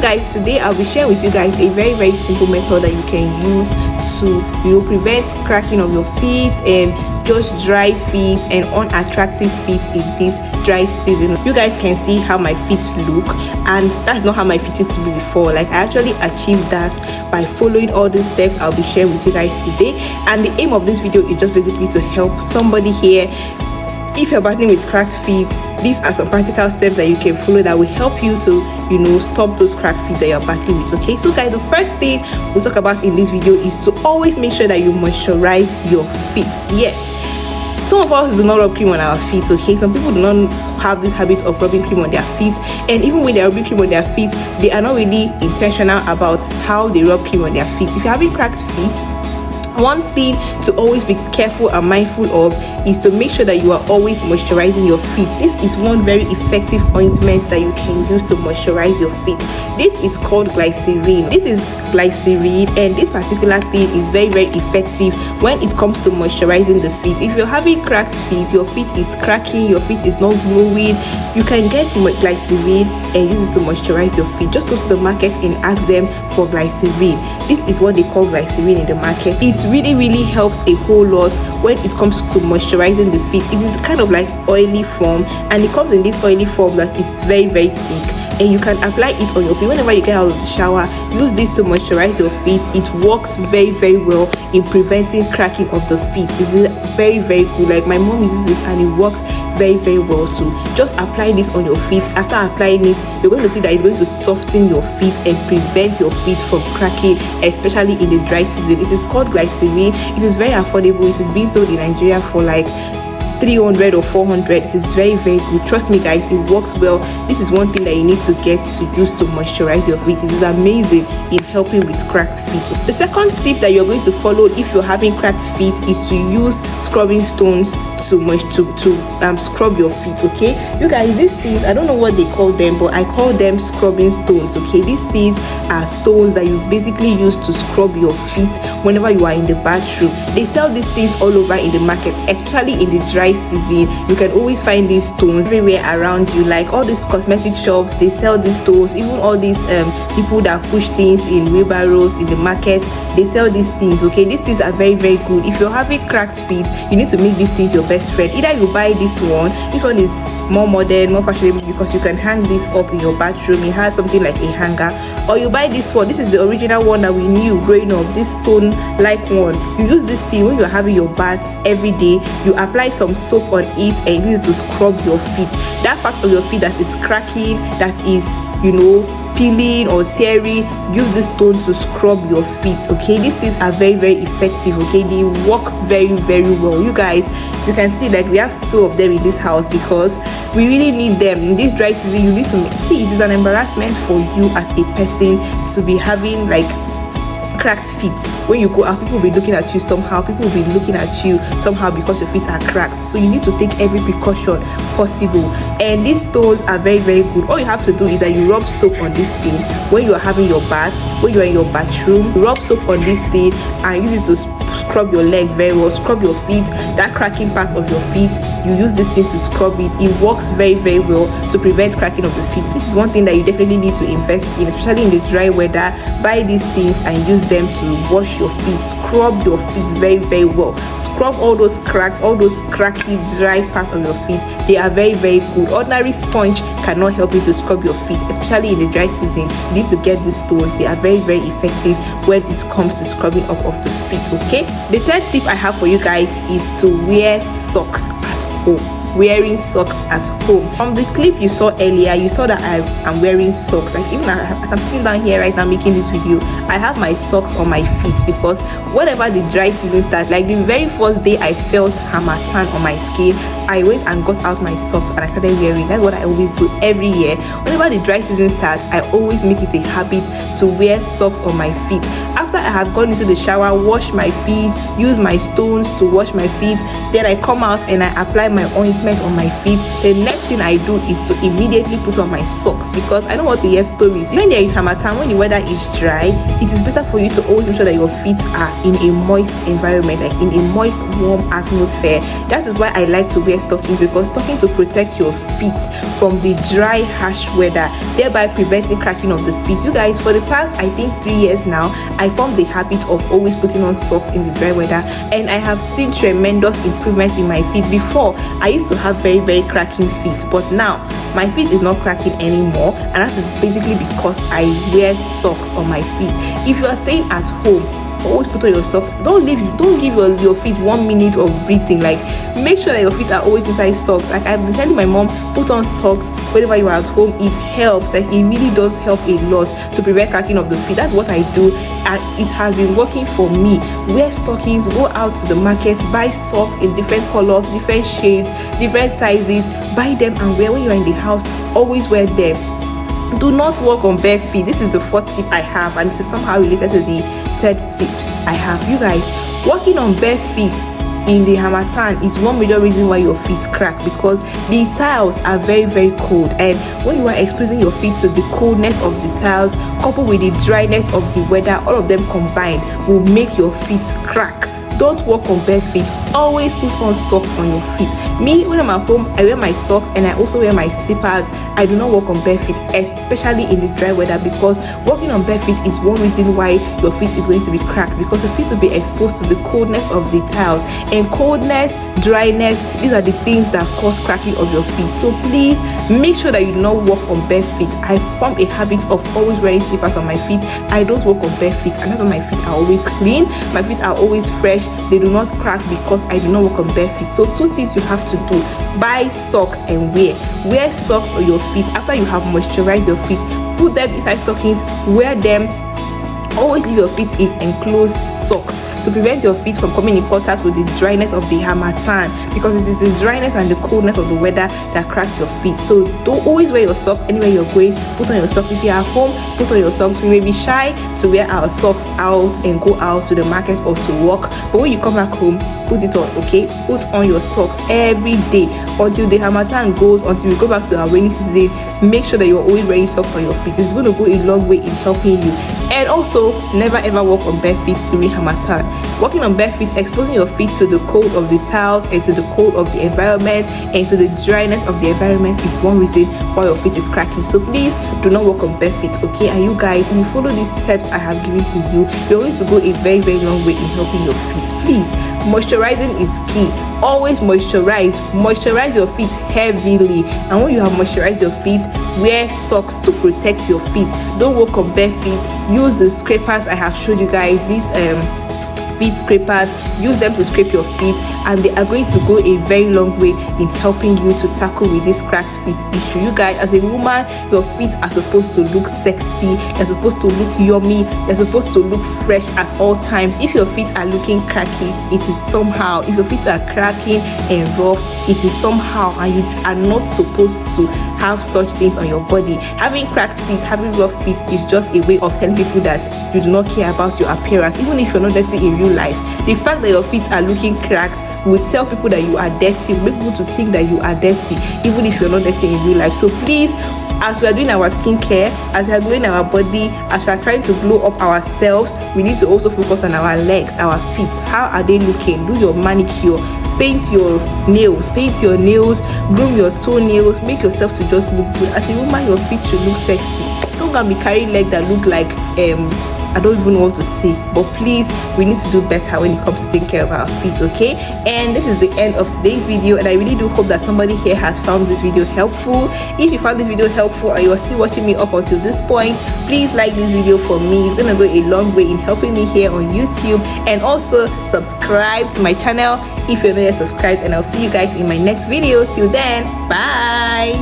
So guys, today I'll be sharing with you guys a very simple method that you can use to prevent cracking of your feet and just dry feet and unattractive feet in this dry season. You guys can see how my feet look, and that's not how my feet used to be before. Like, I actually achieved that by following all these steps I'll be sharing with you guys today. And the aim of this video is just basically to help somebody here. If you're battling with cracked feet, these are some practical steps that you can follow that will help you to stop those cracked feet that you're battling with. Okay, so guys, the first thing we'll talk about in this video is to always make sure that you moisturize your feet. Yes, some of us do not rub cream on our feet. Okay, some people do not have this habit of rubbing cream on their feet, and even when they're rubbing cream on their feet, they are not really intentional about how they rub cream on their feet. If you're having cracked feet, one thing to always be careful and mindful of is to make sure that you are always moisturizing your feet. This is one very effective ointment that you can use to moisturize your feet. This is called glycerin. This is glycerin, and this particular thing is very effective when it comes to moisturizing the feet. If you're having cracked feet, your feet is cracking, your feet is not glowing, you can get glycerin and use it to moisturize your feet. Just go to the market and ask them for glycerin. This is what they call glycerin in the market. It really helps a whole lot when it comes to moisturizing the feet. It is kind of like oily form, and it comes in this oily form that it's very thick, and you can apply it on your feet whenever you get out of the shower. Use this to moisturize your feet. It works very well in preventing cracking of the feet. It is very good. Like, my mom uses it and it works very well too. Just apply this on your feet. After applying it, you're going to see that it's going to soften your feet and prevent your feet from cracking, especially in the dry season. It is called glycerin. It is very affordable. It is being sold in Nigeria for like 300 or 400. It is very good. Trust me guys, it works well. This is one thing that you need to get to use to moisturize your feet. It is amazing in helping with cracked feet. The second tip that you're going to follow if you're having cracked feet is to use scrubbing stones to scrub your feet. Okay, you guys, these things, I don't know what they call them, but I call them scrubbing stones. Okay, these things are stones that you basically use to scrub your feet whenever you are in the bathroom. They sell these things all over in the market, especially in the dry season. You can always find these stones everywhere around you. Like all these cosmetic shops, they sell these stones. Even all these people that push things in wheelbarrows in the market, they sell these things. Okay, these things are very good. If you're having cracked feet, you need to make these things your best friend. Either you buy this one is more modern, more fashionable, because you can hang this up in your bathroom. It has something like a hanger. Or you buy this one. This is the original one that we knew growing up, this stone like one. You use this thing when you're having your bath every day. You apply some soap on it and use it to scrub your feet. That part of your feet that is cracking, that is peeling or tearing, use this stone to scrub your feet. Okay, these things are very effective. Okay, they work very well. You guys, you can see like we have 2 of them in this house because we really need them in this dry season. You need to see, it is an embarrassment for you as a person to be having like cracked feet. When you go out, people will be looking at you somehow. People will be looking at you somehow because your feet are cracked. So you need to take every precaution possible, and these stones are very good. All you have to do is that you rub soap on this thing when you are having your bath, when you are in your bathroom. You rub soap on this thing and use it to scrub your leg very well, scrub your feet, that cracking part of your feet. You use this thing to scrub it. It works very well to prevent cracking of the feet. This is one thing that you definitely need to invest in, especially in the dry weather. Buy these things and use them to wash your feet. Scrub your feet very well. Scrub all those cracked, all those cracky dry parts of your feet. They are very good. Ordinary sponge cannot help you to scrub your feet, especially in the dry season. You need to get these stones. They are very effective when it comes to scrubbing up of the feet. Okay, the third tip I have for you guys is to wear socks at home. Wearing socks at home. From the clip you saw earlier, you saw that I am wearing socks. Like, even as I'm sitting down here right now making this video, I have my socks on my feet because whenever the dry season starts, like the very first day I felt harmattan on my skin, I went and got out my socks and I started wearing. That's what I always do every year. Whenever the dry season starts, I always make it a habit to wear socks on my feet. After I have gone into the shower, wash my feet, use my stones to wash my feet, then I come out and I apply my ointment ointment on my feet, the next thing I do is to immediately put on my socks, because I don't want to hear stories. When there is harmattan, when the weather is dry, it is better for you to always make sure that your feet are in a moist environment, like in a moist, warm atmosphere. That is why I like to wear stockings, because stockings will protect your feet from the dry, harsh weather, thereby preventing cracking of the feet. You guys, for the past I think 3 years now, I formed the habit of always putting on socks in the dry weather, and I have seen tremendous improvements in my feet. Before, I used to have very, very cracking feet, but now my feet is not cracking anymore, and that is basically because I wear socks on my feet. If you are staying at home, always put on your socks. Don't give your feet 1 minute of breathing. Like, make sure that your feet are always inside socks. Like, I've been telling my mom, put on socks whenever you are at home. It helps. Like, it really does help a lot to prevent cracking of the feet. That's what I do, and it has been working for me. Wear stockings, go out to the market, buy socks in different colors, different shades, different sizes, buy them and wear. When you're in the house, always wear them. Do not walk on bare feet. This is the 4th tip I have, and it is somehow related to the 3rd tip I have. You guys, walking on bare feet in the harmattan is one major reason why your feet crack, because the tiles are very, very cold, and when you are exposing your feet to the coldness of the tiles coupled with the dryness of the weather, all of them combined will make your feet crack. Don't walk on bare feet. Always put on socks on your feet. Me, when I'm at home, I wear my socks and I also wear my slippers. I do not walk on bare feet, especially in the dry weather, because walking on bare feet is one reason why your feet is going to be cracked, because your feet will be exposed to the coldness of the tiles, and coldness, dryness, these are the things that cause cracking of your feet. So please make sure that you do not walk on bare feet. I form a habit of always wearing slippers on my feet. I don't walk on bare feet, and that's why my feet are always clean, my feet are always fresh, they do not crack, because I do not walk on bare feet. So 2 things you have to do: buy socks and wear socks on your feet. After you have moisturized your feet, put them inside stockings, wear them. Always leave your feet in enclosed socks to prevent your feet from coming in contact with the dryness of the harmattan, because it is the dryness and the coldness of the weather that cracks your feet. So don't always wear your socks anywhere you're going. Put on your socks. If you're at home, put on your socks. We may be shy to wear our socks out and go out to the market or to work, but when you come back home, put it on. Okay, put on your socks every day until the harmattan goes, until we go back to our rainy season. Make sure that you're always wearing socks on your feet. It's going to go a long way in helping you. And also, never ever walk on bare feet during harmattan. Walking on bare feet, exposing your feet to the cold of the tiles and to the cold of the environment and to the dryness of the environment is one reason why your feet is cracking. So please do not walk on bare feet, okay? And you guys, if you follow these steps I have given to you, you're going to go a very, very long way in helping your feet. Please, moisturizing is key. Always moisturize your feet heavily, and when you have moisturized your feet, wear socks to protect your feet. Don't walk on bare feet. Use the scrapers I have showed you guys, these feet scrapers. Use them to scrape your feet, and they are going to go a very long way in helping you to tackle with this cracked feet issue. You guys, as a woman, your feet are supposed to look sexy, they're supposed to look yummy, they're supposed to look fresh at all times. If your feet are looking cracky, it is somehow. If your feet are cracking and rough, it is somehow, and you are not supposed to have such things on your body. Having cracked feet, having rough feet is just a way of telling people that you do not care about your appearance, even if you're not dirty in real life. The fact that your feet are looking cracked will tell people that you are dirty, will make people to think that you are dirty, even if you're not dirty in real life. So please, as we are doing our skincare, as we are glowing our body, as we are trying to glow up ourselves, we need to also focus on our legs, our feet. How are they looking? Do your manicure, paint your nails, groom your toenails, make yourself to just look good. As a woman, your feet should look sexy. Don't gonna be carrying legs that look like I don't even know what to say, but please, we need to do better when it comes to taking care of our feet, okay? And this is the end of today's video, and I really do hope that somebody here has found this video helpful. If you found this video helpful and you are still watching me up until this point, please like this video for me. It's gonna go a long way in helping me here on YouTube, and also subscribe to my channel if you're not yet subscribed, and I'll see you guys in my next video. Till then, bye.